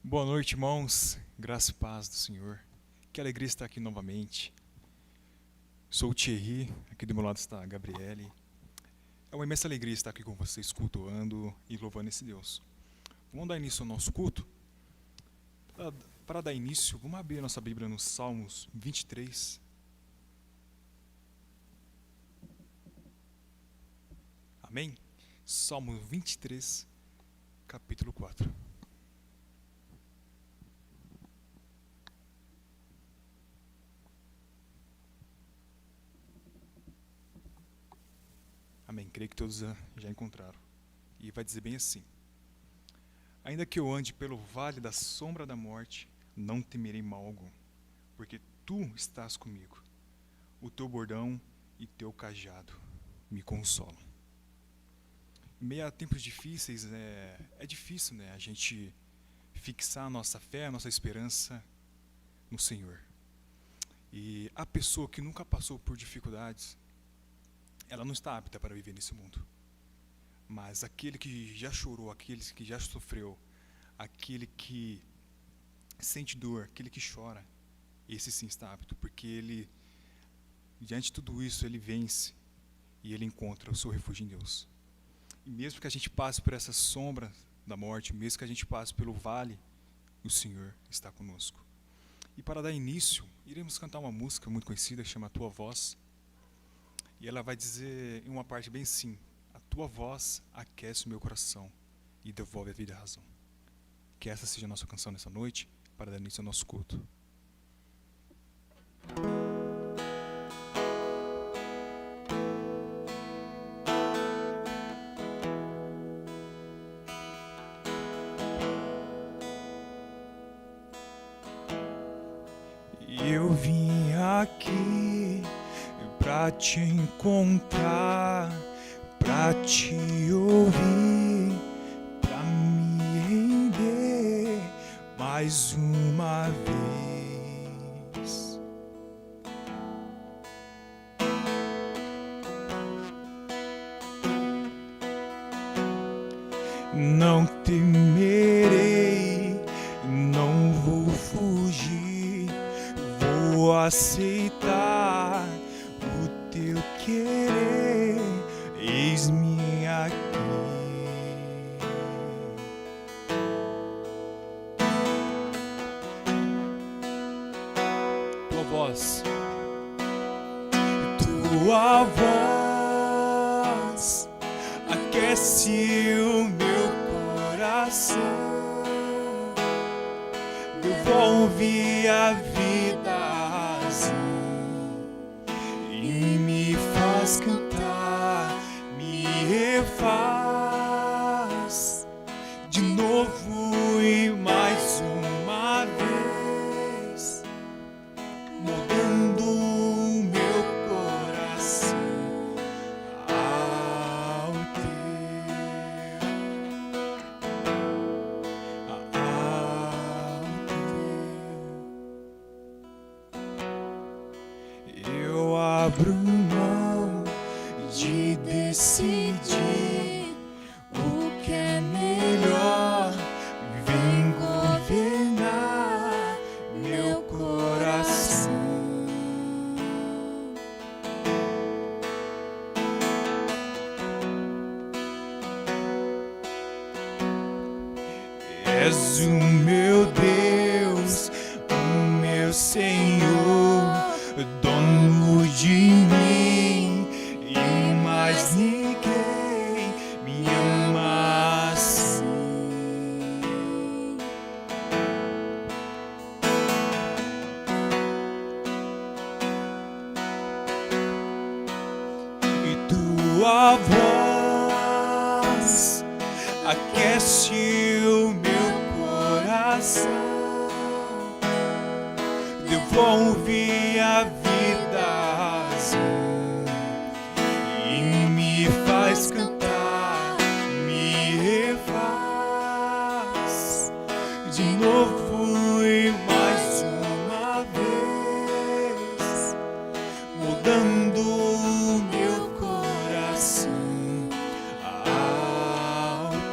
Boa noite, irmãos. Graça e paz do Senhor. Que alegria estar aqui novamente. Sou o Thierry, aqui do meu lado está a Gabriele. É uma imensa alegria estar aqui com vocês, cultuando e louvando esse Deus. Vamos dar início ao nosso culto? Para dar início, vamos abrir a nossa Bíblia nos Salmos 23. Amém? Salmo 23, capítulo 4. Amém. Creio que todos já encontraram. E vai dizer bem assim: ainda que eu ande pelo vale da sombra da morte, não temerei mal algum, porque tu estás comigo. O teu bordão e teu cajado me consolam. Em meio a tempos difíceis, é difícil, a gente fixar a nossa fé, a nossa esperança no Senhor. E a pessoa que nunca passou por dificuldades, ela não está apta para viver nesse mundo. Mas aquele que já chorou, aquele que já sofreu, aquele que sente dor, aquele que chora, esse sim está apto, porque ele, diante de tudo isso, ele vence e ele encontra o seu refúgio em Deus. E mesmo que a gente passe por essa sombra da morte, mesmo que a gente passe pelo vale, o Senhor está conosco. E para dar início, iremos cantar uma música muito conhecida, que chama A Tua Voz. E ela vai dizer em uma parte bem assim: a tua voz aquece o meu coração e devolve a vida e a razão. Que essa seja a nossa canção nessa noite, para dar início ao nosso culto. Eu vim aqui pra te encontrar, pra te ouvir, pra me render mais uma vez. Não temerei, não vou fugir, vou aceitar o teu querer, eis-me aqui. Tua voz, tua voz aquece o meu coração, devolve a vida a razão e me faz cantar, me refaz de novo e mais uma vez, mudando o meu coração ao teu. Eu abro mão de decidir o que é melhor, vem governar meu coração. És o meu Deus, o meu Senhor, dono de mim, e mais ninguém me ama assim. E tua voz aquece o meu coração, devolve a vida a razão e me faz cantar, me refaz de novo e mais uma vez, mudando o meu coração ao teu.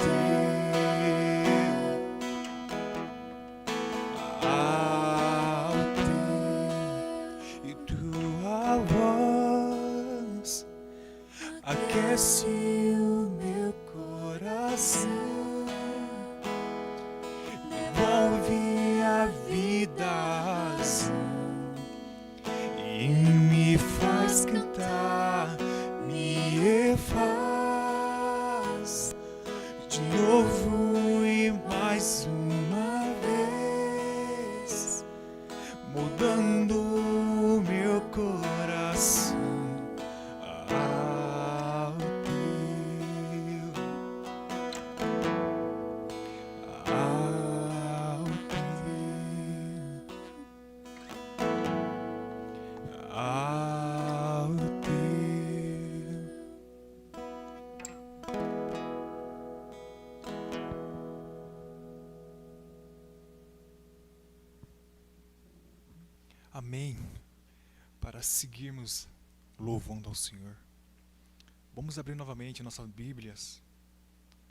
mais uma vez, mudando o meu coração ao teu, ao teu, ao teu. Amém. Para seguirmos louvando ao Senhor, vamos abrir novamente nossas Bíblias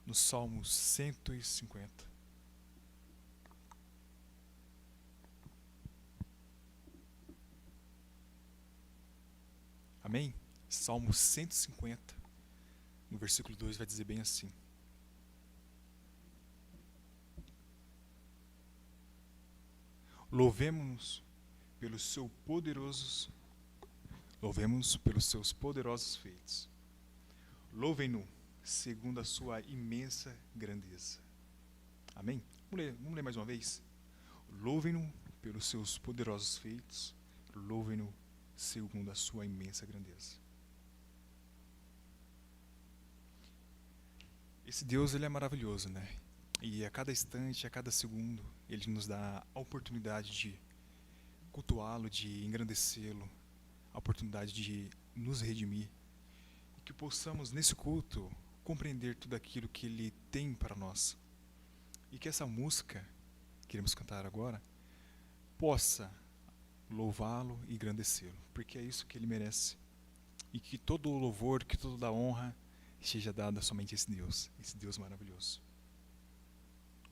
no Salmo 150. Amém? Salmo 150, no versículo 2 vai dizer bem assim: Louvemos pelos seus poderosos feitos. Louvem-no segundo a sua imensa grandeza. Amém? Vamos ler mais uma vez? Louvem-no pelos seus poderosos feitos. Louvem-no segundo a sua imensa grandeza. Esse Deus, ele é maravilhoso, né? E a cada instante, a cada segundo, ele nos dá a oportunidade de cultuá-lo, de engrandecê-lo, a oportunidade de nos redimir, e que possamos nesse culto compreender tudo aquilo que ele tem para nós, e que essa música que iremos cantar agora possa louvá-lo e engrandecê-lo, porque é isso que ele merece, e que todo o louvor, que toda a honra seja dada somente a esse Deus maravilhoso,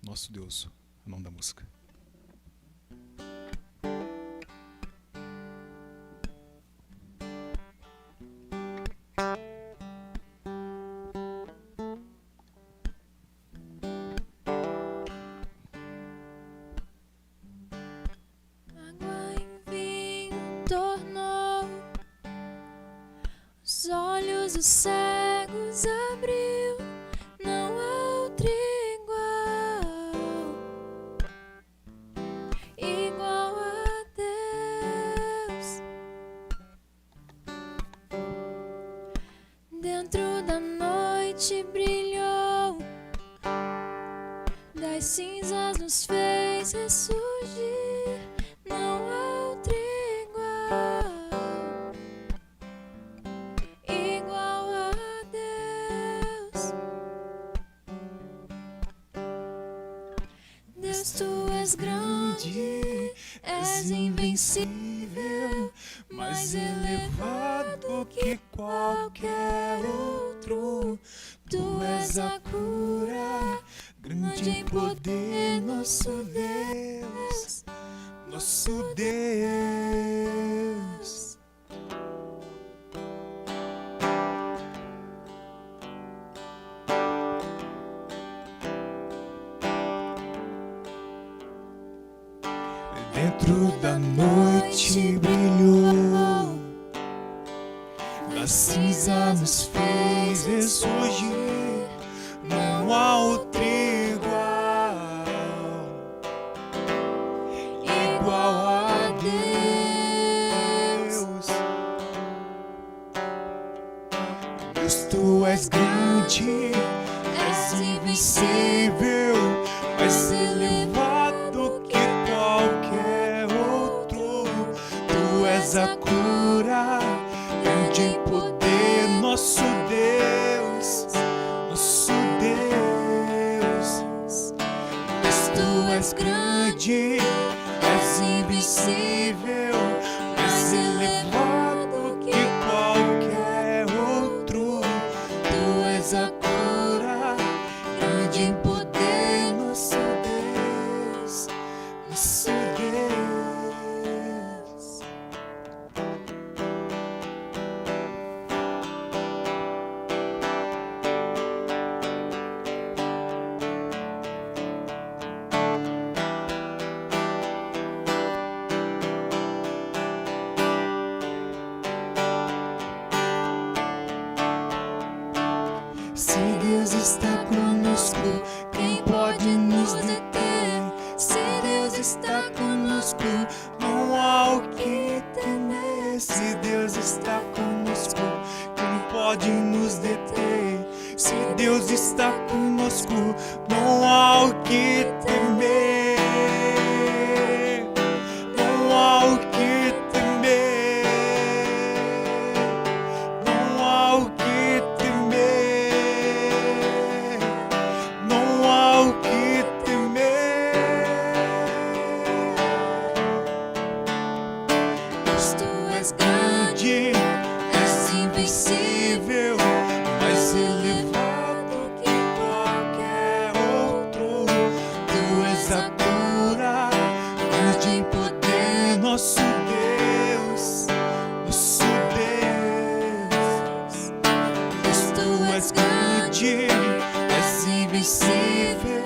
nosso Deus, o nome da música. Os olhos dos cegos abriu, não há outro igual a Deus. Dentro da noite brilhou, das cinzas nos fez ressurgir, não há outro igual a Deus. Deus, tu és grande, és invencível, mais elevado que qualquer outro. Tu és a cura, grande em poder, nosso Deus, Nosso Deus. Dentro da noite brilhou, da cinza nos fez ressurgir, não há outro igual a Deus. Deus, tu és grande, és invencível, mais elevado que qualquer outro. Tu és a cura, grande em poder, nosso Deus, nosso Deus. Deus, tu és grande, és invencível, mais elevado que qualquer outro. Tu és a cura, grande em poder, nosso Deus, nosso Deus. Se Deus está conosco, quem pode nos deter? Se Deus está conosco, não há o que temer. Se Deus está conosco, quem pode nos deter? Se Deus está conosco, não há o que temer. Não há o que temer. Não há o que temer. Não há o que temer. pois tu és grande, és invencível, Mais elevado que qualquer outro. Tu és a cura, grande em poder, nosso Deus, nosso Deus. pois tu és grande, És invencível,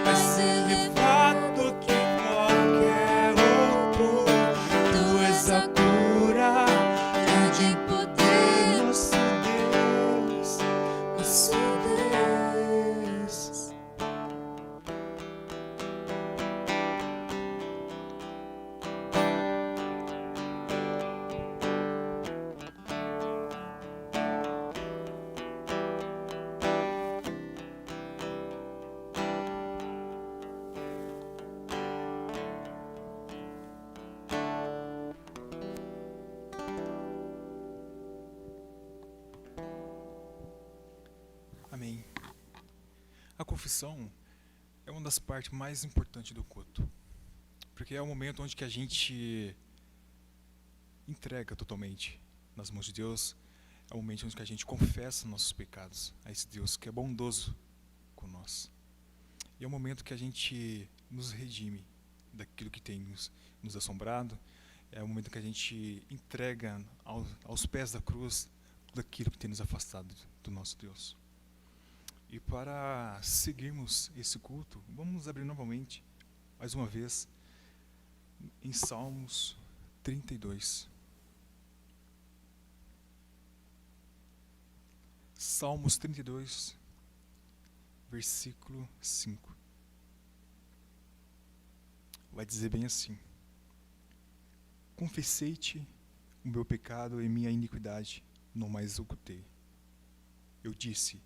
mais elevado que qualquer outro. Tu és a cura, grande em poder, nosso Deus, nosso Deus. Amém. A confissão é uma das partes mais importantes do culto, porque é o momento onde que a gente entrega totalmente nas mãos de Deus, é o momento onde que a gente confessa nossos pecados a esse Deus que é bondoso com nós. E é o momento que a gente nos redime daquilo que tem nos assombrado, é o momento que a gente entrega aos pés da cruz tudo aquilo que tem nos afastado do nosso Deus. E para seguirmos esse culto, vamos abrir novamente, mais uma vez, em Salmos 32. Salmos 32, versículo 5. Vai dizer bem assim: confessei-te o meu pecado e minha iniquidade, não mais ocultei. Eu disse: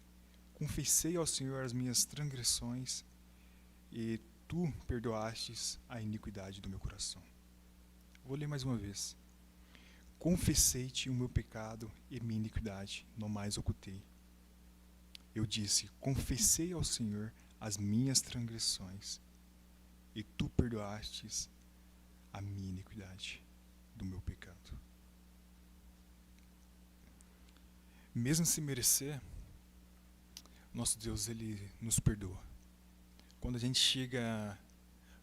confessei ao Senhor as minhas transgressões, e tu perdoastes a iniquidade do meu coração. Vou ler mais uma vez. Confessei-te o meu pecado e minha iniquidade, não mais ocultei. Eu disse: confessei ao Senhor as minhas transgressões, e tu perdoastes a minha iniquidade do meu pecado. Mesmo sem merecer, nosso Deus, Ele nos perdoa. Quando a gente chega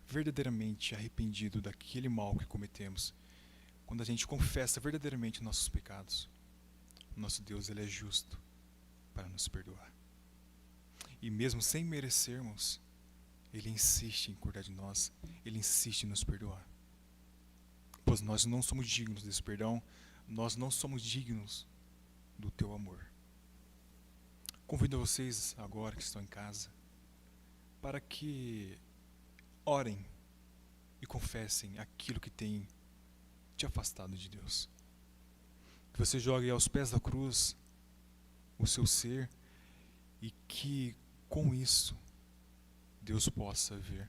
verdadeiramente arrependido daquele mal que cometemos, quando a gente confessa verdadeiramente nossos pecados, nosso Deus, Ele é justo para nos perdoar. E mesmo sem merecermos, Ele insiste em cuidar de nós, Ele insiste em nos perdoar. Pois nós não somos dignos desse perdão, nós não somos dignos do Teu amor. Convido vocês agora que estão em casa para que orem e confessem aquilo que tem te afastado de Deus. Que você jogue aos pés da cruz o seu ser e que com isso Deus possa ver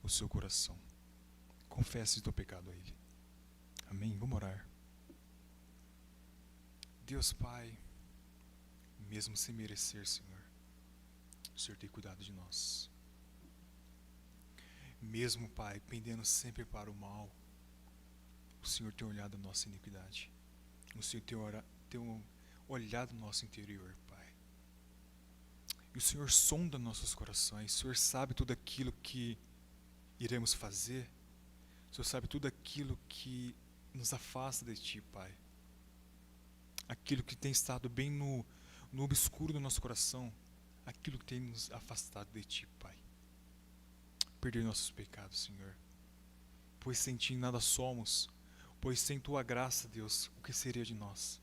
o seu coração. Confesse o teu pecado a Ele. Amém? Vamos orar. Deus Pai, mesmo sem merecer, Senhor, o Senhor tem cuidado de nós. Mesmo, Pai, pendendo sempre para o mal, o Senhor tem olhado a nossa iniquidade. O Senhor tem olhado o nosso interior, Pai. E o Senhor sonda nossos corações. O Senhor sabe tudo aquilo que iremos fazer. O Senhor sabe tudo aquilo que nos afasta de Ti, Pai. Aquilo que tem estado bem no obscuro do nosso coração, aquilo que tem nos afastado de Ti, Pai. Perdoe nossos pecados, Senhor. Pois sem Ti nada somos, pois sem Tua graça, Deus, o que seria de nós?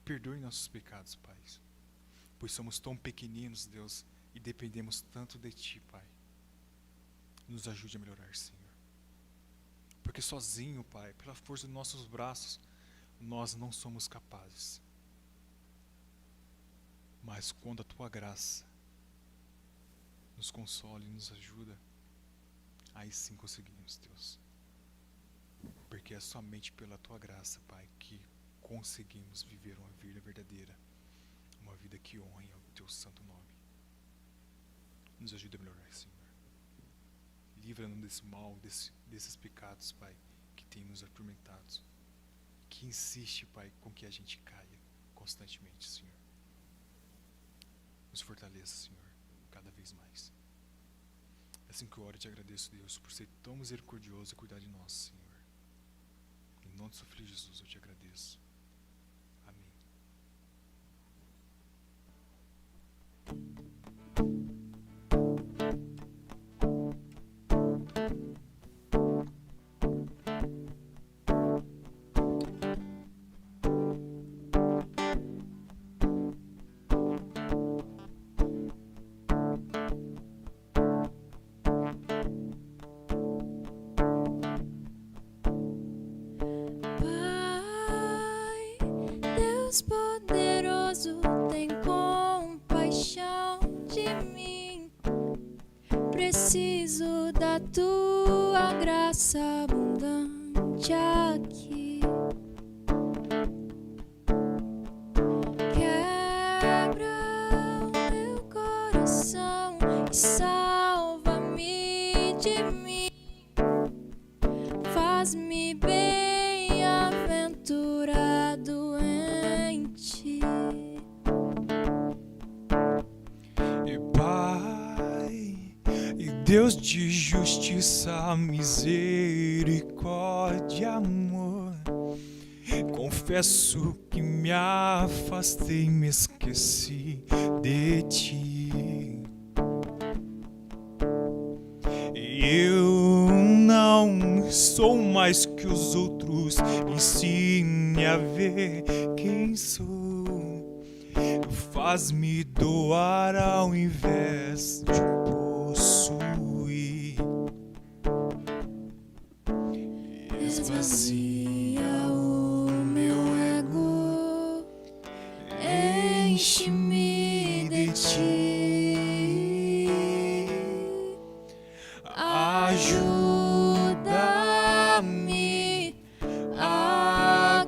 Perdoe nossos pecados, Pai. Pois somos tão pequeninos, Deus, e dependemos tanto de Ti, Pai. Nos ajude a melhorar, Senhor. Porque sozinho, Pai, pela força dos nossos braços, nós não somos capazes. Mas quando a Tua graça nos consola e nos ajuda, aí sim conseguimos, Deus. Porque é somente pela Tua graça, Pai, que conseguimos viver uma vida verdadeira, uma vida que honre ao Teu santo nome. Nos ajude a melhorar, Senhor. Livra-nos desse mal, desses pecados, Pai, que tem nos atormentado, que insiste, Pai, com que a gente caia constantemente, Senhor. Nos fortaleça, Senhor, cada vez mais. É assim que eu oro e te agradeço, Deus, por ser tão misericordioso e cuidar de nós, Senhor. Em nome do seu Filho Jesus, eu te agradeço. Amém. Pai, Deus poderoso, tem compaixão de mim. Preciso da tua graça abundante aqui. Quebra o meu coração e salva-me de mim. Faz-me bem-aventurado em ti. E Pai, e Deus de justiça, misericórdia, amor, confesso que me afastei e me esqueci de ti. Eu não sou mais que os outros, ensine a ver quem sou. Faz-me doar ao invés de possuir. Esvazia o meu ego, enche-me de ti. Ajuda-me a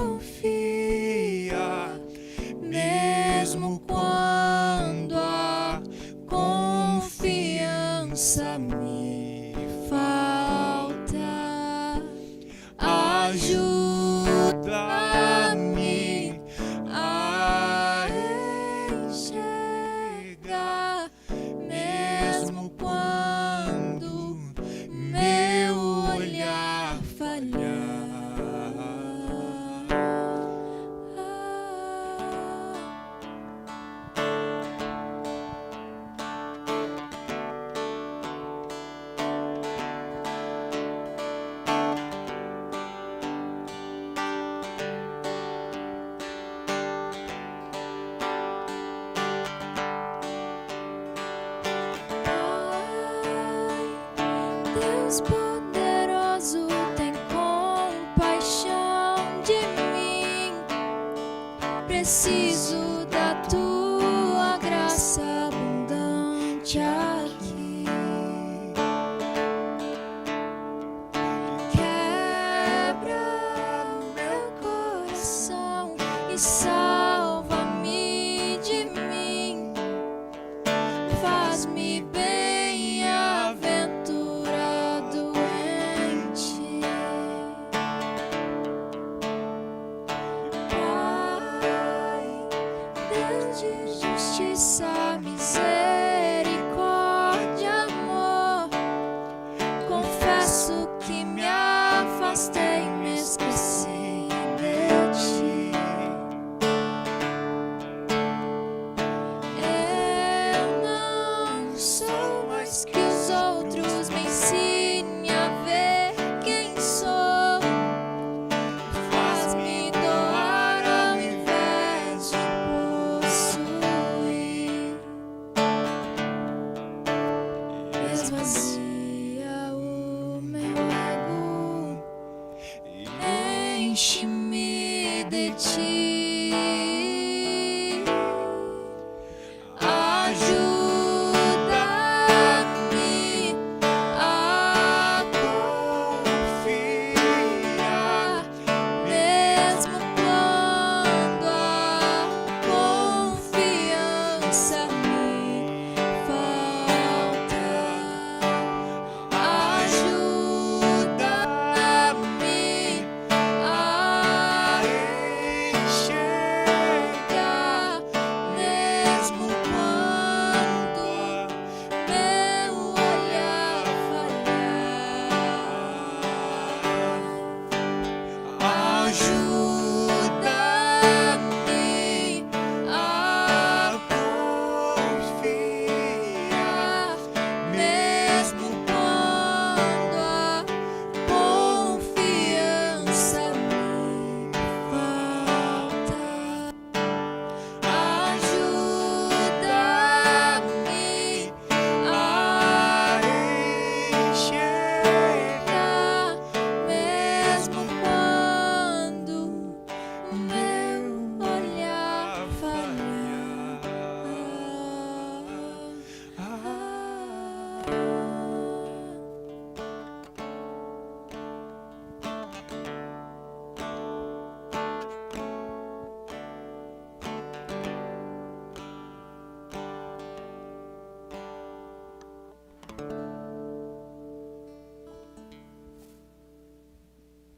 confiar, mesmo quando a confiança me falta. Ajuda-me a enxergar, mesmo quando meu olhar falhar. Deus poderoso, tem compaixão de mim. Preciso da tua graça abundante aqui. Quebra o meu coração e salva-me de mim. Faz-me bem-aventurado em ti. Pai, Deus de justiça, misericórdia,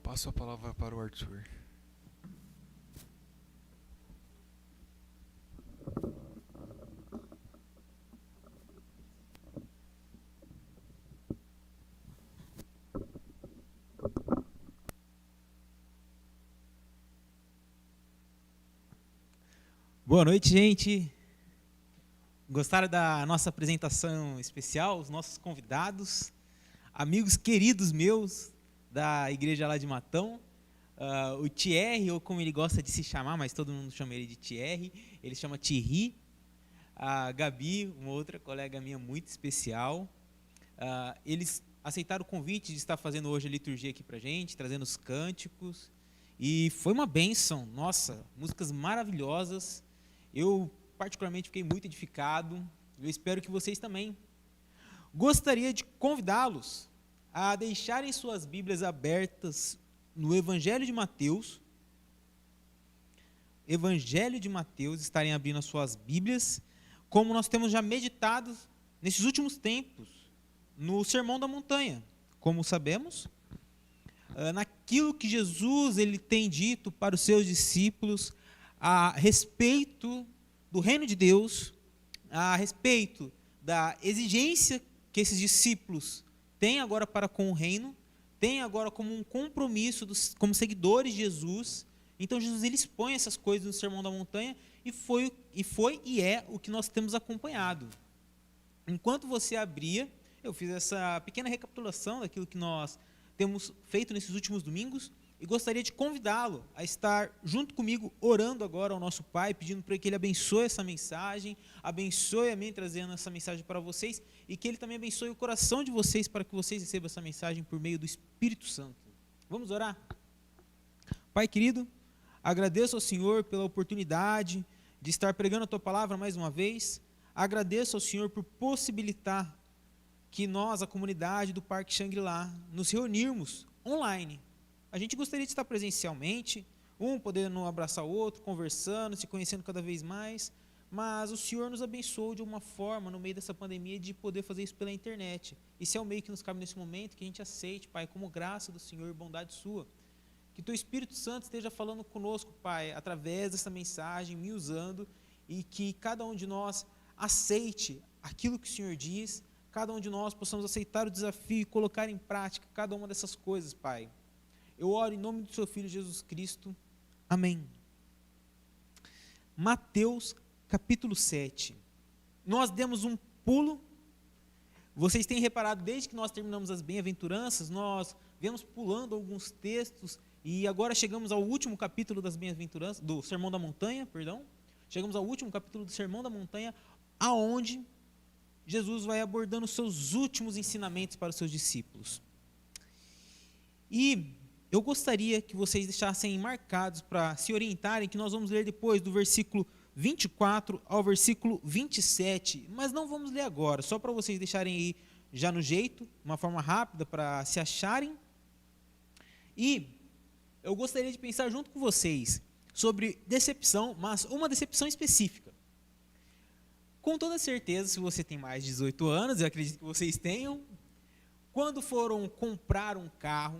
Passo a palavra para o Arthur. Boa noite, gente. Gostaram da nossa apresentação especial? Os nossos convidados, amigos queridos meus da igreja lá de Matão, o Thierry, ou como ele gosta de se chamar, mas todo mundo chama ele de Thierry, ele chama Thierry, a Gabi, uma outra colega minha muito especial. Eles aceitaram o convite de estar fazendo hoje a liturgia aqui pra gente, trazendo os cânticos, e foi uma bênção, nossa, músicas maravilhosas. Eu, particularmente, fiquei muito edificado. Eu espero que vocês também. Gostaria de convidá-los a deixarem suas Bíblias abertas no Evangelho de Mateus. Evangelho de Mateus, estarem abrindo as suas Bíblias, como nós temos já meditado nesses últimos tempos, no Sermão da Montanha. Como sabemos, naquilo que Jesus ele tem dito para os seus discípulos, a respeito do reino de Deus, a respeito da exigência que esses discípulos têm agora para com o reino, têm agora como um compromisso como seguidores de Jesus. Então Jesus ele expõe essas coisas no Sermão da Montanha e foi e é o que nós temos acompanhado. Enquanto você abria, eu fiz essa pequena recapitulação daquilo que nós temos feito nesses últimos domingos. E gostaria de convidá-lo a estar junto comigo, orando agora ao nosso Pai, pedindo para que Ele abençoe essa mensagem, abençoe a mim trazendo essa mensagem para vocês, e que Ele também abençoe o coração de vocês, para que vocês recebam essa mensagem por meio do Espírito Santo. Vamos orar? Pai querido, agradeço ao Senhor pela oportunidade de estar pregando a Tua Palavra mais uma vez, agradeço ao Senhor por possibilitar que nós, a comunidade do Parque Shangri-La, nos reunirmos online. A gente gostaria de estar presencialmente, um podendo abraçar o outro, conversando, se conhecendo cada vez mais, mas o Senhor nos abençoou de uma forma, no meio dessa pandemia, de poder fazer isso pela internet. Esse é o meio que nos cabe nesse momento, que a gente aceite, Pai, como graça do Senhor e bondade sua. Que Teu Espírito Santo esteja falando conosco, Pai, através dessa mensagem, me usando, e que cada um de nós aceite aquilo que o Senhor diz, cada um de nós possamos aceitar o desafio e colocar em prática cada uma dessas coisas, Pai. Eu oro em nome do Seu Filho Jesus Cristo. Amém. Mateus capítulo 7. Nós demos um pulo. Vocês têm reparado, desde que nós terminamos as bem-aventuranças, nós viemos pulando alguns textos, e agora chegamos ao último capítulo das bem-aventuranças, do Sermão da Montanha, perdão. Chegamos ao último capítulo do Sermão da Montanha, aonde Jesus vai abordando os seus últimos ensinamentos para os seus discípulos. E eu gostaria que vocês deixassem marcados para se orientarem, que nós vamos ler depois do versículo 24 ao versículo 27, mas não vamos ler agora, só para vocês deixarem aí já no jeito, uma forma rápida para se acharem. E eu gostaria de pensar junto com vocês sobre decepção, mas uma decepção específica. Com toda certeza, se você tem mais de 18 anos, eu acredito que vocês tenham, quando foram comprar um carro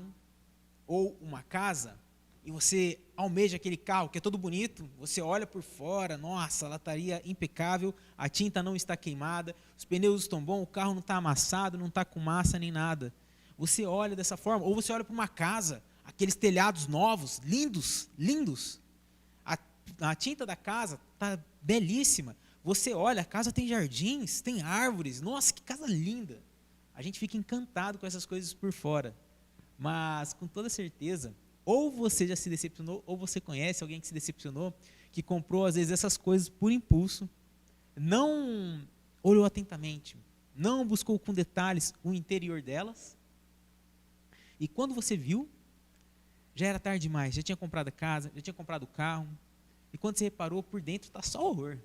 ou uma casa, e você almeja aquele carro que é todo bonito, você olha por fora, nossa, a lataria impecável, a tinta não está queimada, os pneus estão bons, o carro não está amassado, não está com massa nem nada. Você olha dessa forma, ou você olha para uma casa, aqueles telhados novos, lindos, lindos. A tinta da casa está belíssima. Você olha, a casa tem jardins, tem árvores, nossa, que casa linda. A gente fica encantado com essas coisas por fora. Mas, com toda certeza, ou você já se decepcionou, ou você conhece alguém que se decepcionou, que comprou, às vezes, essas coisas por impulso, não olhou atentamente, não buscou com detalhes o interior delas, e quando você viu, já era tarde demais, já tinha comprado a casa, já tinha comprado o carro, e quando você reparou, por dentro está só horror.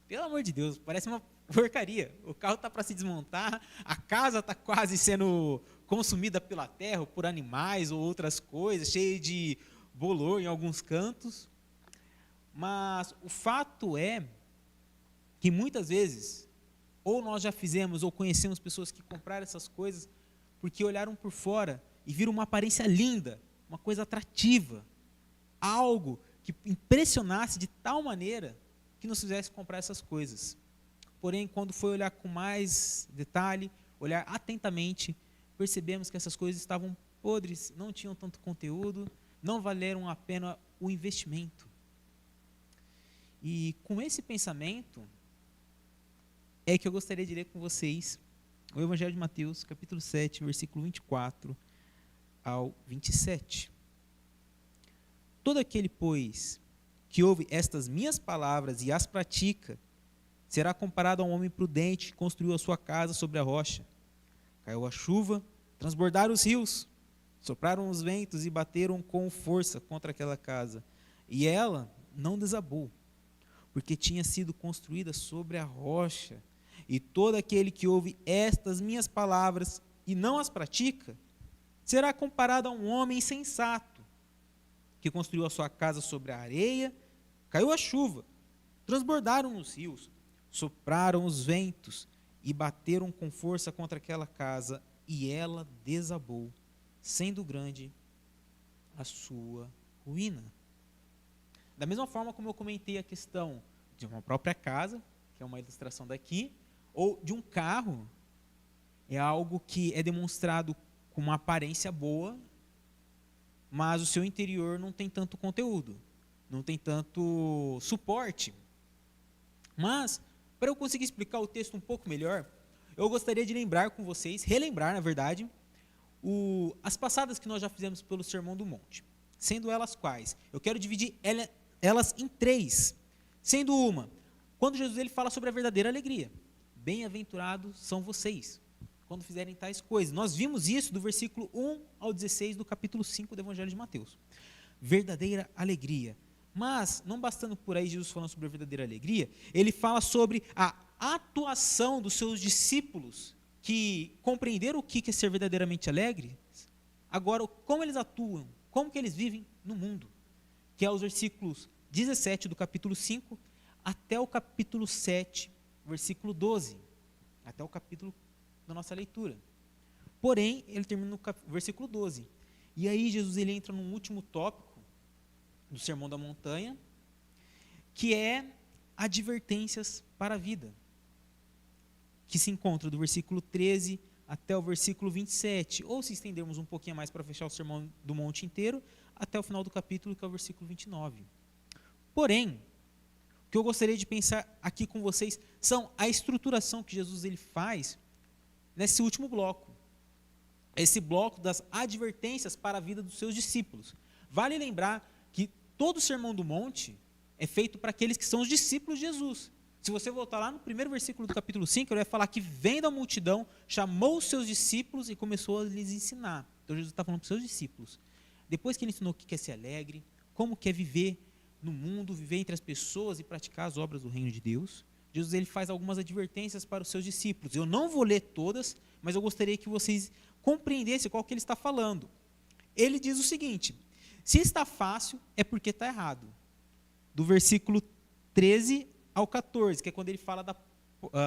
Pelo amor de Deus, parece uma porcaria. O carro está para se desmontar, a casa está quase sendo consumida pela terra, por animais ou outras coisas, cheia de bolor em alguns cantos. Mas o fato é que muitas vezes, ou nós já fizemos ou conhecemos pessoas que compraram essas coisas porque olharam por fora e viram uma aparência linda, uma coisa atrativa, algo que impressionasse de tal maneira que nos fizesse comprar essas coisas. Porém, quando foi olhar com mais detalhe, olhar atentamente, percebemos que essas coisas estavam podres, não tinham tanto conteúdo, não valeram a pena o investimento. E com esse pensamento, é que eu gostaria de ler com vocês o Evangelho de Mateus, capítulo 7, versículo 24 ao 27. Todo aquele, pois, que ouve estas minhas palavras e as pratica, será comparado a um homem prudente que construiu a sua casa sobre a rocha. Caiu a chuva, transbordaram os rios, sopraram os ventos e bateram com força contra aquela casa. E ela não desabou, porque tinha sido construída sobre a rocha. E todo aquele que ouve estas minhas palavras e não as pratica, será comparado a um homem insensato, que construiu a sua casa sobre a areia, caiu a chuva, transbordaram os rios, sopraram os ventos e bateram com força contra aquela casa, e ela desabou, sendo grande a sua ruína. Da mesma forma como eu comentei a questão de uma própria casa, que é uma ilustração daqui, ou de um carro, é algo que é demonstrado com uma aparência boa, mas o seu interior não tem tanto conteúdo, não tem tanto suporte. Mas, para eu conseguir explicar o texto um pouco melhor, eu gostaria de lembrar com vocês, relembrar, na verdade, as passadas que nós já fizemos pelo Sermão do Monte. Sendo elas quais? Eu quero dividir elas em 3. Sendo uma, quando Jesus ele fala sobre a verdadeira alegria. Bem-aventurados são vocês, quando fizerem tais coisas. Nós vimos isso do versículo 1 ao 16 do capítulo 5 do Evangelho de Mateus. Verdadeira alegria. Mas, não bastando por aí Jesus falando sobre a verdadeira alegria, ele fala sobre a atuação dos seus discípulos que compreenderam o que é ser verdadeiramente alegre. Agora, como eles atuam, como que eles vivem no mundo. Que é os versículos 17 do capítulo 5 até o capítulo 7, versículo 12. Até o capítulo da nossa leitura. Porém, ele termina no versículo 12. E aí Jesus ele entra num último tópico do Sermão da Montanha, que é advertências para a vida, que se encontra do versículo 13 até o versículo 27, ou se estendermos um pouquinho mais para fechar o Sermão do Monte inteiro, até o final do capítulo, que é o versículo 29. Porém, o que eu gostaria de pensar aqui com vocês são a estruturação que Jesus ele faz nesse último bloco. Esse bloco das advertências para a vida dos seus discípulos. Vale lembrar que todo o Sermão do Monte é feito para aqueles que são os discípulos de Jesus. Se você voltar lá no primeiro versículo do capítulo 5, ele vai falar que vendo a multidão, chamou os seus discípulos e começou a lhes ensinar. Então Jesus está falando para os seus discípulos. Depois que ele ensinou o que é ser alegre, como que é viver no mundo, viver entre as pessoas e praticar as obras do reino de Deus, Jesus ele faz algumas advertências para os seus discípulos. Eu não vou ler todas, mas eu gostaria que vocês compreendessem qual que ele está falando. Ele diz o seguinte: se está fácil, é porque está errado. Do versículo 13 ao 14, que é quando ele fala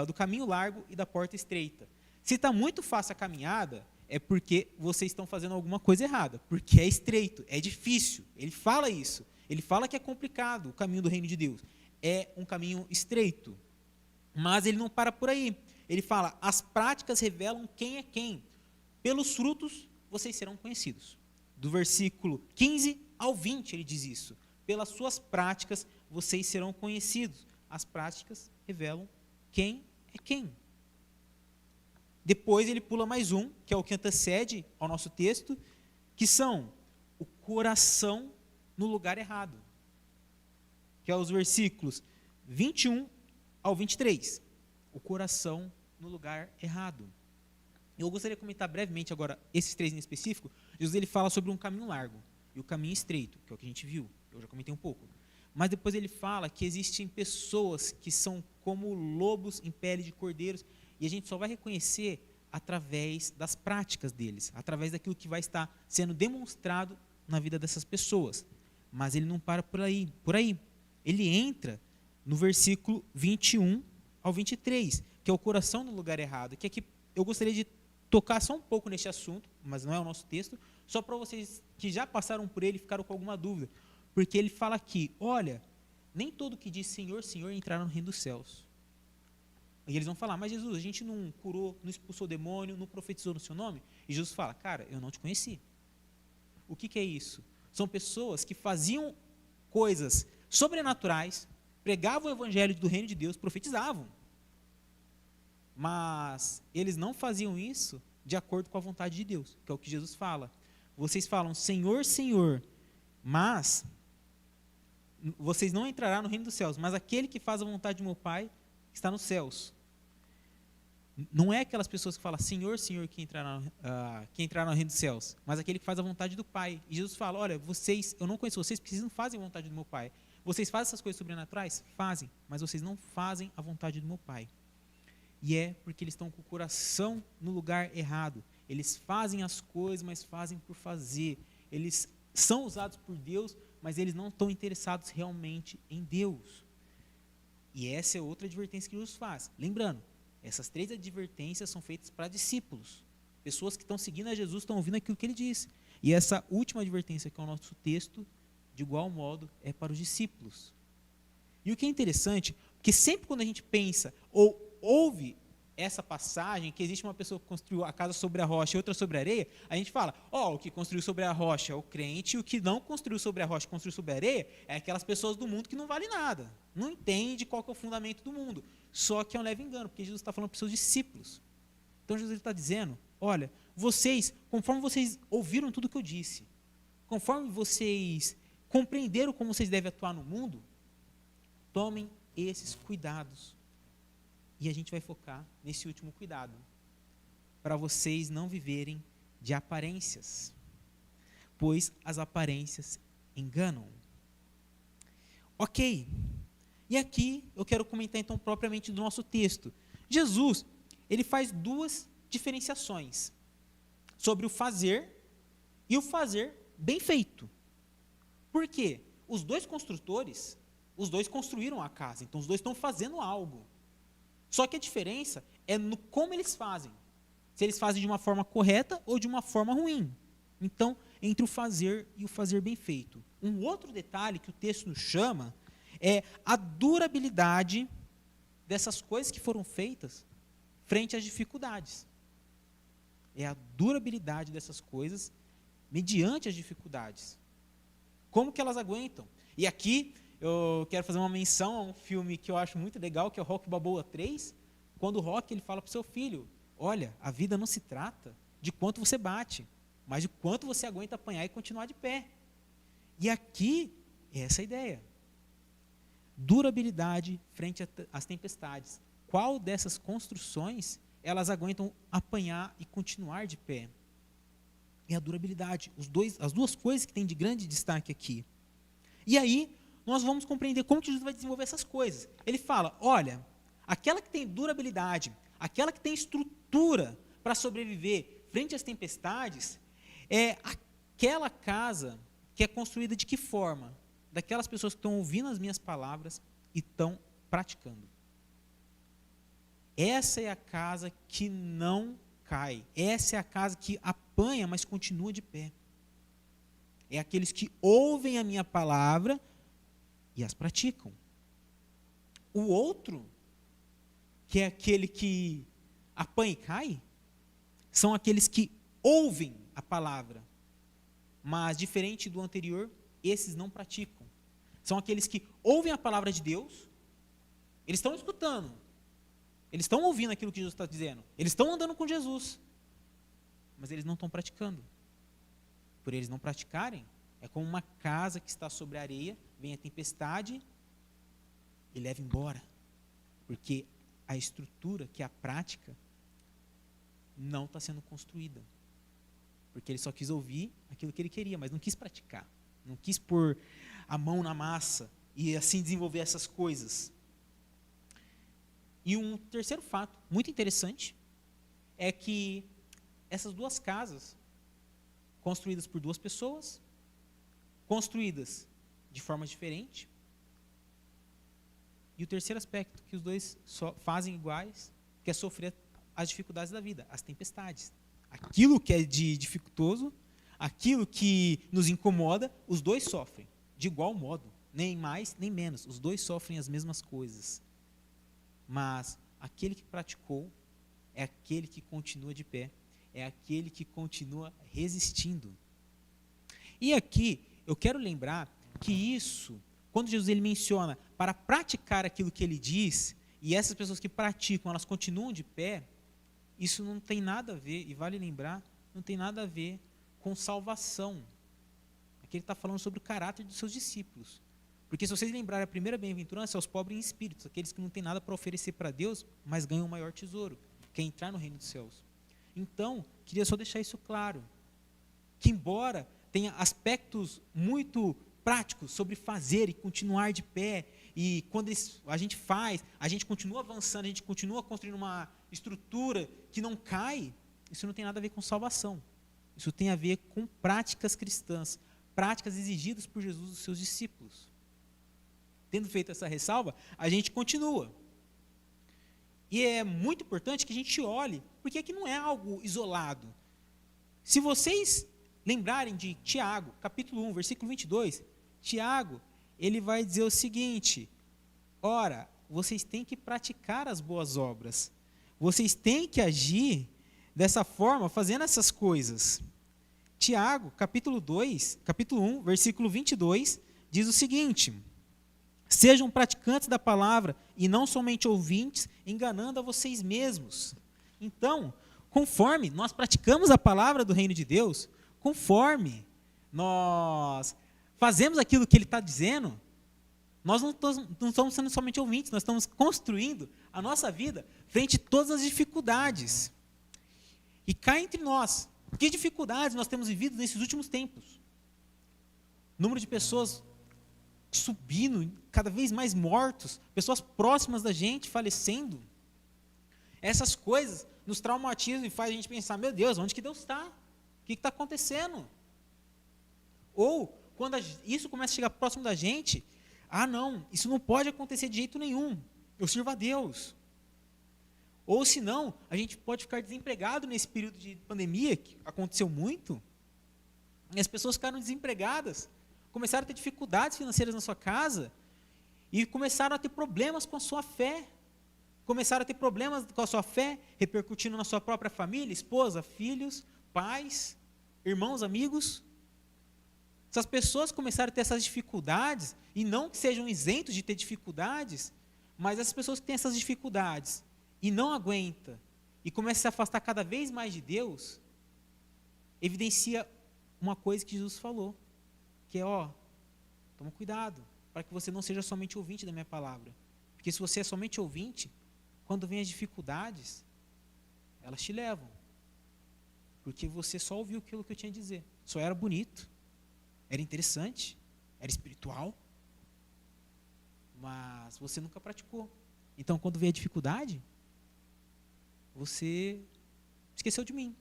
do caminho largo e da porta estreita. Se está muito fácil a caminhada, é porque vocês estão fazendo alguma coisa errada, porque é estreito, é difícil. Ele fala isso. Ele fala que é complicado o caminho do reino de Deus. É um caminho estreito. Mas ele não para por aí. Ele fala, as práticas revelam quem é quem. Pelos frutos vocês serão conhecidos. Do versículo 15 ao 20 ele diz isso. Pelas suas práticas vocês serão conhecidos. As práticas revelam quem é quem. Depois ele pula mais um, que é o que antecede ao nosso texto, que são o coração no lugar errado. Que é os versículos 21 ao 23. O coração no lugar errado. Eu gostaria de comentar brevemente agora esses 3 em específico. Jesus ele fala sobre um caminho largo e o caminho estreito, que é o que a gente viu. Eu já comentei um pouco. Mas depois ele fala que existem pessoas que são como lobos em pele de cordeiros, e a gente só vai reconhecer através das práticas deles, através daquilo que vai estar sendo demonstrado na vida dessas pessoas. Mas ele não para por aí. Ele entra no versículo 21 ao 23, que é o coração no lugar errado, que é que eu gostaria de tocar só um pouco nesse assunto, mas não é o nosso texto, só para vocês que já passaram por ele e ficaram com alguma dúvida. Porque ele fala aqui, olha, nem todo que diz Senhor, Senhor entrará no reino dos céus. E eles vão falar, mas Jesus, a gente não curou, não expulsou demônio, não profetizou no seu nome? E Jesus fala, cara, eu não te conheci. O que é isso? São pessoas que faziam coisas sobrenaturais, pregavam o evangelho do reino de Deus, profetizavam. Mas eles não faziam isso de acordo com a vontade de Deus, que é o que Jesus fala. Vocês falam, Senhor, Senhor, mas vocês não entrarão no reino dos céus, mas aquele que faz a vontade de meu Pai está nos céus. Não é aquelas pessoas que falam, Senhor, Senhor, que entrarão no reino dos céus, mas aquele que faz a vontade do Pai. E Jesus fala, olha, vocês, eu não conheço vocês, porque vocês não fazem a vontade do meu Pai. Vocês fazem essas coisas sobrenaturais? Fazem, mas vocês não fazem a vontade do meu Pai. E é porque eles estão com o coração no lugar errado. Eles fazem as coisas, mas fazem por fazer. Eles são usados por Deus, mas eles não estão interessados realmente em Deus. E essa é outra advertência que Jesus faz. Lembrando, essas 3 advertências são feitas para discípulos. Pessoas que estão seguindo a Jesus, estão ouvindo aquilo que ele disse. E essa última advertência, que é o nosso texto, de igual modo, é para os discípulos. E o que é interessante, porque sempre quando a gente pensa ou ouve essa passagem, que existe uma pessoa que construiu a casa sobre a rocha e outra sobre a areia, a gente fala, o que construiu sobre a rocha é o crente, e o que não construiu sobre a rocha, construiu sobre a areia, é aquelas pessoas do mundo que não valem nada, não entende qual que é o fundamento do mundo. Só que é um leve engano, porque Jesus está falando para os seus discípulos. Então Jesus está dizendo, olha, vocês, conforme vocês ouviram tudo que eu disse, conforme vocês compreenderam como vocês devem atuar no mundo, tomem esses cuidados. E a gente vai focar nesse último cuidado, para vocês não viverem de aparências, pois as aparências enganam. Ok, e aqui eu quero comentar então propriamente do nosso texto. Jesus, ele faz 2 diferenciações sobre o fazer e o fazer bem feito. Por quê? Os 2 construtores, os 2 construíram a casa, então os 2 estão fazendo algo. Só que a diferença é no como eles fazem. Se eles fazem de uma forma correta ou de uma forma ruim. Então, entre o fazer e o fazer bem feito. Um outro detalhe que o texto nos chama é a durabilidade dessas coisas que foram feitas frente às dificuldades. É a durabilidade dessas coisas mediante as dificuldades. Como que elas aguentam? E aqui eu quero fazer uma menção a um filme que eu acho muito legal, que é o Rocky Balboa 3, quando o Rocky ele fala para o seu filho, olha, a vida não se trata de quanto você bate, mas de quanto você aguenta apanhar e continuar de pé. E aqui é essa a ideia. Durabilidade frente às tempestades. Qual dessas construções elas aguentam apanhar e continuar de pé? É a durabilidade. As 2 coisas que tem de grande destaque aqui. E aí, nós vamos compreender como que Jesus vai desenvolver essas coisas. Ele fala, olha, aquela que tem durabilidade, aquela que tem estrutura para sobreviver frente às tempestades, é aquela casa que é construída de que forma? Daquelas pessoas que estão ouvindo as minhas palavras e estão praticando. Essa é a casa que não cai. Essa é a casa que apanha, mas continua de pé. É aqueles que ouvem a minha palavra e as praticam. O outro, que é aquele que apanha e cai, são aqueles que ouvem a palavra, mas diferente do anterior, esses não praticam. São aqueles que ouvem a palavra de Deus, eles estão escutando, eles estão ouvindo aquilo que Jesus está dizendo, eles estão andando com Jesus, mas eles não estão praticando. Por eles não praticarem, é como uma casa que está sobre a areia, vem a tempestade e leva embora. Porque a estrutura, que é a prática, não está sendo construída. Porque ele só quis ouvir aquilo que ele queria, mas não quis praticar. Não quis pôr a mão na massa e assim desenvolver essas coisas. E um terceiro fato, muito interessante, é que essas 2 casas, construídas por 2 pessoas, construídas de forma diferente. E o terceiro aspecto, que os 2 fazem iguais, que é sofrer as dificuldades da vida, as tempestades. aquilo que é dificultoso, aquilo que nos incomoda, os dois sofrem de igual modo, nem mais nem menos, os dois sofrem as mesmas coisas. Mas aquele que praticou é aquele que continua de pé, é aquele que continua resistindo. E aqui eu quero lembrar que isso, quando Jesus ele menciona para praticar aquilo que ele diz, e essas pessoas que praticam, elas continuam de pé, isso não tem nada a ver, e vale lembrar, não tem nada a ver com salvação. Aqui ele está falando sobre o caráter dos seus discípulos. Porque se vocês lembrarem, a primeira bem-aventurança é os pobres em espírito, aqueles que não têm nada para oferecer para Deus, mas ganham o maior tesouro, que é entrar no reino dos céus. Então, queria só deixar isso claro, que embora tenha aspectos muito práticos sobre fazer e continuar de pé, e quando a gente faz, a gente continua avançando, a gente continua construindo uma estrutura que não cai, isso não tem nada a ver com salvação. Isso tem a ver com práticas cristãs, práticas exigidas por Jesus dos seus discípulos. Tendo feito essa ressalva, a gente continua. E é muito importante que a gente olhe, porque aqui não é algo isolado. Se vocês lembrarem de Tiago, capítulo 1, versículo 22, Tiago, ele vai dizer o seguinte: ora, vocês têm que praticar as boas obras, vocês têm que agir dessa forma, fazendo essas coisas. Tiago, capítulo 1, versículo 22, diz o seguinte: sejam praticantes da palavra e não somente ouvintes, enganando a vocês mesmos. Então, conforme nós praticamos a palavra do reino de Deus, conforme nós fazemos aquilo que ele está dizendo, nós não estamos sendo somente ouvintes, nós estamos construindo a nossa vida frente a todas as dificuldades. E cá entre nós, que dificuldades nós temos vivido nesses últimos tempos? O número de pessoas subindo, cada vez mais mortos, pessoas próximas da gente falecendo. Essas coisas nos traumatizam e fazem a gente pensar: meu Deus, onde que Deus está? O que está acontecendo? Ou, quando isso começa a chegar próximo da gente, não, isso não pode acontecer de jeito nenhum, eu sirvo a Deus. Ou senão, a gente pode ficar desempregado nesse período de pandemia, que aconteceu muito, e as pessoas ficaram desempregadas, começaram a ter dificuldades financeiras na sua casa, e começaram a ter problemas com a sua fé, repercutindo na sua própria família, esposa, filhos, pais, irmãos, amigos. Essas pessoas começaram a ter essas dificuldades, e não que sejam isentos de ter dificuldades, mas as pessoas que têm essas dificuldades e não aguentam, e começam a se afastar cada vez mais de Deus, evidencia uma coisa que Jesus falou, que é: toma cuidado, para que você não seja somente ouvinte da minha palavra. Porque se você é somente ouvinte, quando vem as dificuldades, elas te levam. Porque você só ouviu aquilo que eu tinha a dizer. Só era bonito, era interessante, era espiritual, mas você nunca praticou. Então, quando veio a dificuldade, você esqueceu de mim.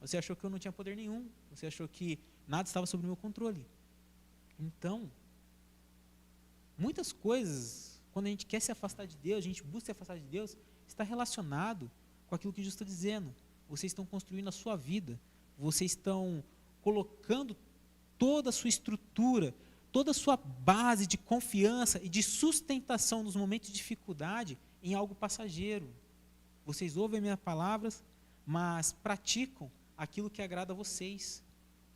Você achou que eu não tinha poder nenhum. Você achou que nada estava sob o meu controle. Então, muitas coisas, quando a gente quer se afastar de Deus, a gente busca se afastar de Deus, está relacionado com aquilo que Jesus está dizendo. Vocês estão construindo a sua vida, vocês estão colocando toda a sua estrutura, toda a sua base de confiança e de sustentação nos momentos de dificuldade em algo passageiro. Vocês ouvem minhas palavras, mas praticam aquilo que agrada a vocês.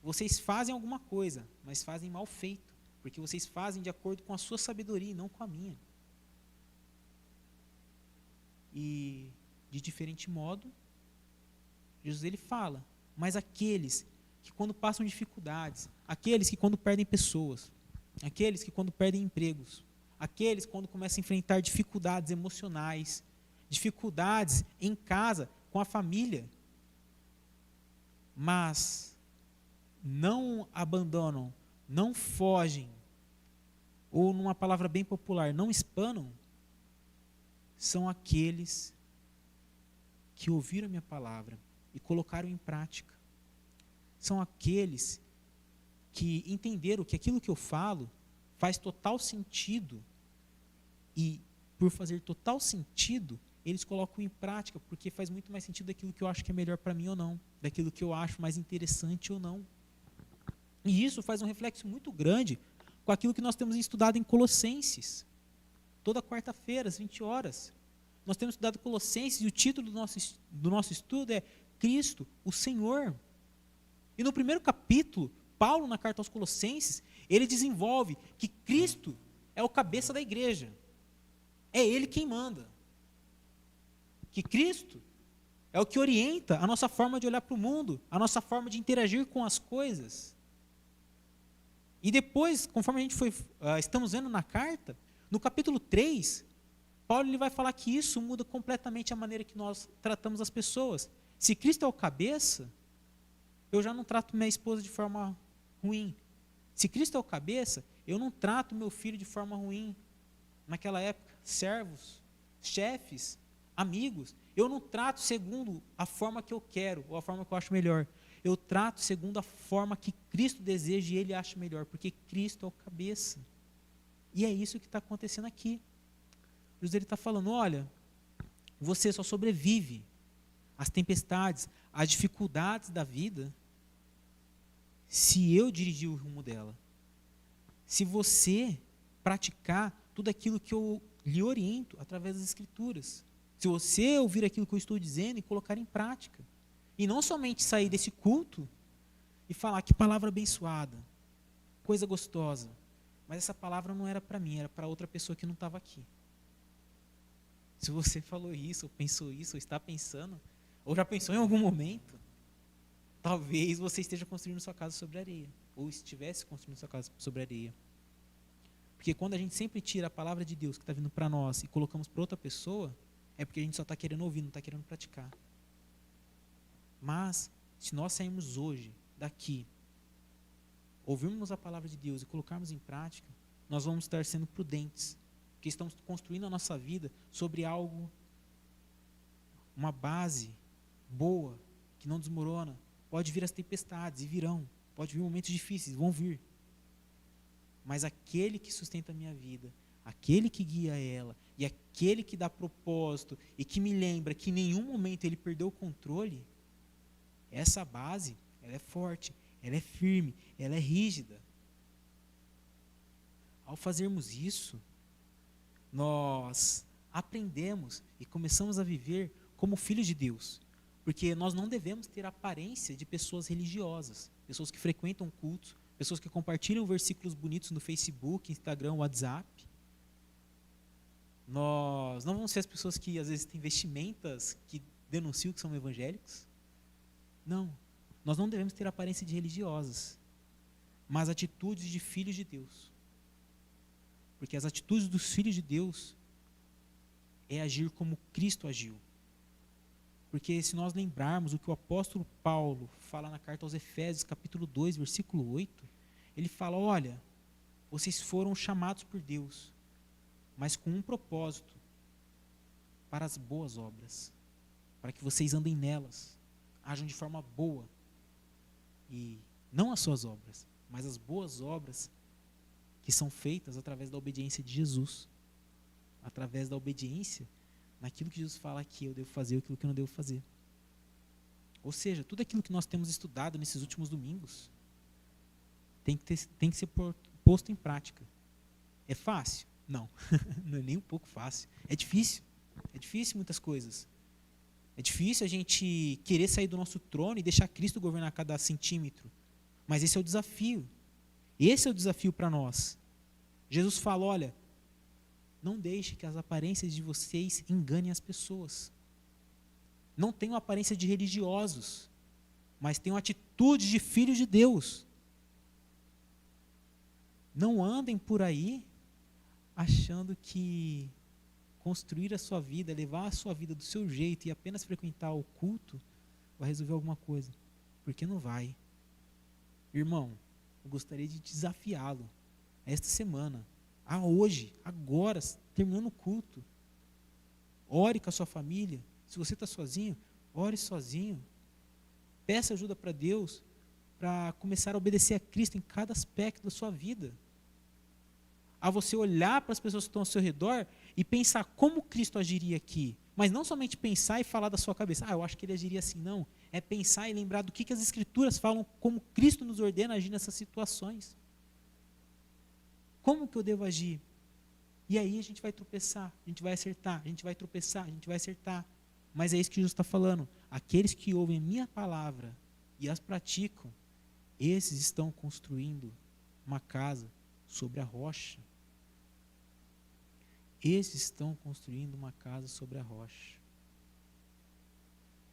Vocês fazem alguma coisa, mas fazem mal feito, porque vocês fazem de acordo com a sua sabedoria e não com a minha. E, de diferente modo, Jesus ele fala: mas aqueles que quando passam dificuldades, aqueles que quando perdem pessoas, aqueles que quando perdem empregos, aqueles que quando começam a enfrentar dificuldades emocionais, dificuldades em casa, com a família, mas não abandonam, não fogem, ou numa palavra bem popular, não espanam, são aqueles que ouviram a minha palavra e colocaram em prática. São aqueles que entenderam que aquilo que eu falo faz total sentido, e por fazer total sentido, eles colocam em prática, porque faz muito mais sentido daquilo que eu acho que é melhor para mim ou não, daquilo que eu acho mais interessante ou não. E isso faz um reflexo muito grande com aquilo que nós temos estudado em Colossenses. Toda quarta-feira, às 20 horas. Nós temos estudado Colossenses e o título do nosso estudo é Cristo, o Senhor. E no primeiro capítulo, Paulo, na carta aos Colossenses, ele desenvolve que Cristo é o cabeça da igreja. É Ele quem manda. Que Cristo é o que orienta a nossa forma de olhar para o mundo, a nossa forma de interagir com as coisas. E depois, conforme a gente estamos vendo na carta, no capítulo 3, Paulo ele vai falar que isso muda completamente a maneira que nós tratamos as pessoas. Se Cristo é o cabeça, eu já não trato minha esposa de forma ruim. Se Cristo é o cabeça, eu não trato meu filho de forma ruim. Naquela época, servos, chefes, amigos, eu não trato segundo a forma que eu quero ou a forma que eu acho melhor. Eu trato segundo a forma que Cristo deseja e Ele acha melhor, porque Cristo é o cabeça. E é isso que está acontecendo aqui. Jesus está falando, olha, você só sobrevive às tempestades, às dificuldades da vida, se eu dirigir o rumo dela. Se você praticar tudo aquilo que eu lhe oriento através das Escrituras. Se você ouvir aquilo que eu estou dizendo e colocar em prática. E não somente sair desse culto e falar que palavra abençoada, coisa gostosa. Mas essa palavra não era para mim, era para outra pessoa que não estava aqui. Se você falou isso, ou pensou isso, ou está pensando, ou já pensou em algum momento, talvez você esteja construindo sua casa sobre areia, ou estivesse construindo sua casa sobre areia. Porque quando a gente sempre tira a palavra de Deus que está vindo para nós e colocamos para outra pessoa, é porque a gente só está querendo ouvir, não está querendo praticar. Mas, se nós sairmos hoje daqui, ouvirmos a palavra de Deus e colocarmos em prática, nós vamos estar sendo prudentes, porque estamos construindo a nossa vida sobre algo, uma base boa, que não desmorona. Pode vir as tempestades, e virão. Pode vir momentos difíceis, vão vir. Mas aquele que sustenta a minha vida, aquele que guia ela, e aquele que dá propósito, e que me lembra que em nenhum momento ele perdeu o controle, essa base, ela é forte, ela é firme, ela é rígida. Ao fazermos isso, nós aprendemos e começamos a viver como filhos de Deus. Porque nós não devemos ter a aparência de pessoas religiosas, pessoas que frequentam cultos, pessoas que compartilham versículos bonitos no Facebook, Instagram, WhatsApp. Nós não vamos ser as pessoas que às vezes têm vestimentas que denunciam que são evangélicos. Não, nós não devemos ter a aparência de religiosas, mas atitudes de filhos de Deus. Porque as atitudes dos filhos de Deus é agir como Cristo agiu. Porque se nós lembrarmos o que o apóstolo Paulo fala na carta aos Efésios, capítulo 2, versículo 8, ele fala, olha, vocês foram chamados por Deus, mas com um propósito, para as boas obras, para que vocês andem nelas, ajam de forma boa, e não as suas obras, mas as boas obras que são feitas através da obediência de Jesus, através da obediência naquilo que Jesus fala que eu devo fazer e aquilo que eu não devo fazer. Ou seja, tudo aquilo que nós temos estudado nesses últimos domingos tem que ser posto em prática. É fácil? Não, não é nem um pouco fácil. É difícil muitas coisas. É difícil a gente querer sair do nosso trono e deixar Cristo governar cada centímetro. Mas esse é o desafio. Esse é o desafio para nós. Jesus fala, olha, não deixe que as aparências de vocês enganem as pessoas. Não tenham aparência de religiosos, mas tenham atitudes de filhos de Deus. Não andem por aí achando que construir a sua vida, levar a sua vida do seu jeito e apenas frequentar o culto vai resolver alguma coisa. Porque não vai. Irmão, eu gostaria de desafiá-lo esta semana, a hoje, agora, terminando o culto. Ore com a sua família. Se você está sozinho, ore sozinho. Peça ajuda para Deus para começar a obedecer a Cristo em cada aspecto da sua vida. A você olhar para as pessoas que estão ao seu redor e pensar como Cristo agiria aqui, Mas não somente pensar e falar da sua cabeça, eu acho que ele agiria assim, não. É pensar e lembrar do que as Escrituras falam, como Cristo nos ordena agir nessas situações. Como que eu devo agir? E aí a gente vai tropeçar, a gente vai acertar, a gente vai tropeçar, a gente vai acertar. Mas é isso que Jesus está falando. Aqueles que ouvem a minha palavra e as praticam, esses estão construindo uma casa sobre a rocha. Esses estão construindo uma casa sobre a rocha.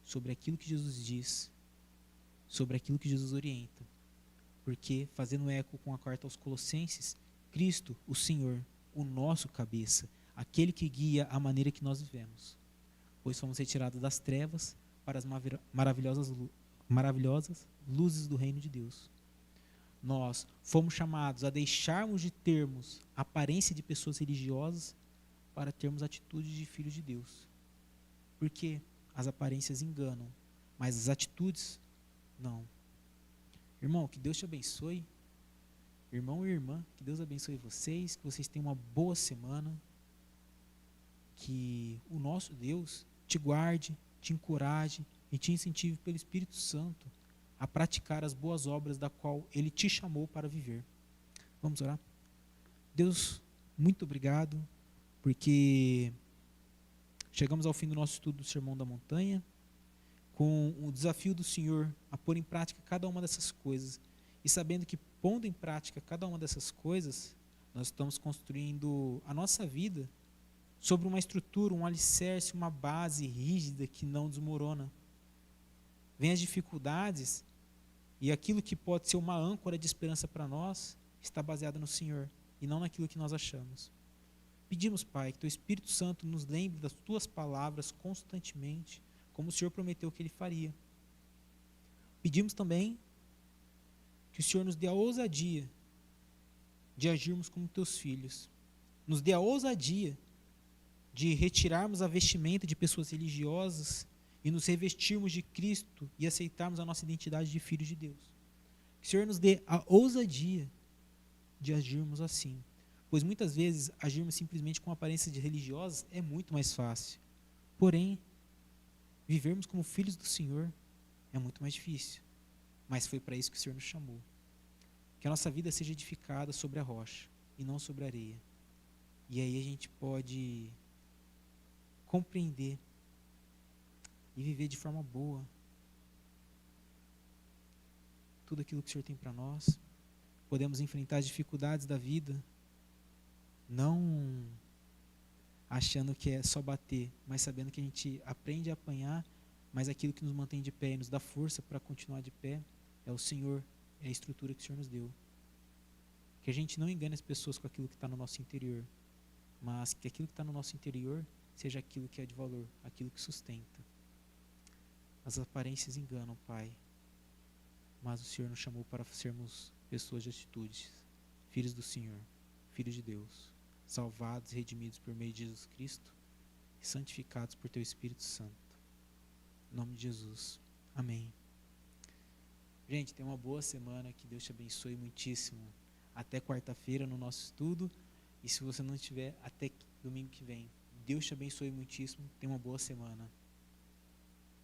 Sobre aquilo que Jesus diz. Sobre aquilo que Jesus orienta. Porque, fazendo eco com a carta aos Colossenses, Cristo, o Senhor, o nosso cabeça, aquele que guia a maneira que nós vivemos. Pois fomos retirados das trevas para as maravilhosas luzes do reino de Deus. Nós fomos chamados a deixarmos de termos aparência de pessoas religiosas para termos atitudes de filhos de Deus. Porque as aparências enganam, mas as atitudes não. Irmão, que Deus te abençoe. Irmão e irmã, que Deus abençoe vocês, que vocês tenham uma boa semana. Que o nosso Deus te guarde, te encoraje e te incentive pelo Espírito Santo a praticar as boas obras da qual Ele te chamou para viver. Vamos orar? Deus, muito obrigado, porque chegamos ao fim do nosso estudo do Sermão da Montanha, com o desafio do Senhor a pôr em prática cada uma dessas coisas, e sabendo que pondo em prática cada uma dessas coisas, nós estamos construindo a nossa vida sobre uma estrutura, um alicerce, uma base rígida que não desmorona. Vem as dificuldades e aquilo que pode ser uma âncora de esperança para nós está baseado no Senhor e não naquilo que nós achamos. Pedimos, Pai, que Teu Espírito Santo nos lembre das Tuas palavras constantemente, como o Senhor prometeu que Ele faria. Pedimos também que o Senhor nos dê a ousadia de agirmos como Teus filhos. Nos dê a ousadia de retirarmos a vestimenta de pessoas religiosas e nos revestirmos de Cristo e aceitarmos a nossa identidade de filhos de Deus. Que o Senhor nos dê a ousadia de agirmos assim. Pois muitas vezes agirmos simplesmente com aparência de religiosos é muito mais fácil. Porém, vivermos como filhos do Senhor é muito mais difícil. Mas foi para isso que o Senhor nos chamou. Que a nossa vida seja edificada sobre a rocha e não sobre a areia. E aí a gente pode compreender e viver de forma boa tudo aquilo que o Senhor tem para nós. Podemos enfrentar as dificuldades da vida, não achando que é só bater, mas sabendo que a gente aprende a apanhar, mas aquilo que nos mantém de pé e nos dá força para continuar de pé é o Senhor, é a estrutura que o Senhor nos deu. Que a gente não engane as pessoas com aquilo que está no nosso interior, mas que aquilo que está no nosso interior seja aquilo que é de valor, aquilo que sustenta. As aparências enganam, Pai, mas o Senhor nos chamou para sermos pessoas de atitudes, filhos do Senhor, filhos de Deus, salvados e redimidos por meio de Jesus Cristo e santificados por Teu Espírito Santo. Em nome de Jesus. Amém. Gente, tenha uma boa semana, que Deus te abençoe muitíssimo. Até quarta-feira no nosso estudo, e se você não estiver, até domingo que vem. Deus te abençoe muitíssimo, tenha uma boa semana.